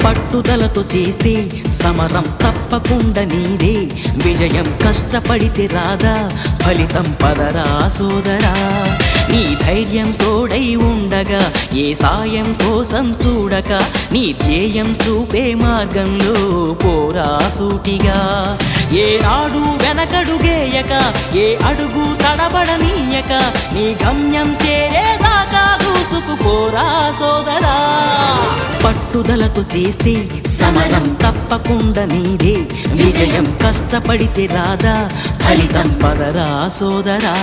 పట్టుదలతో చేస్తే సమరం తప్పకుండా నీదే, విజయం కష్టపడితే రాదా ఫలితం పదరా సోదరా. నీ ధైర్యం తోడై ఉండగా ఏ సాయం కోసం చూడక, నీ ధ్యేయం చూపే మార్గంలో పోరా సూటిగా. ఏనాడు వెనకడుగేయక, ఏ అడుగు తడబడనీయక, నీ గమ్యం చేరేదాకా దూసుకుపోరా సోదరా. పట్టుదలతో చేస్తే సమరం తప్పకుండా నీదే, విజయం కష్టపడితే రాదా ఫలితం పదరా సోదరా.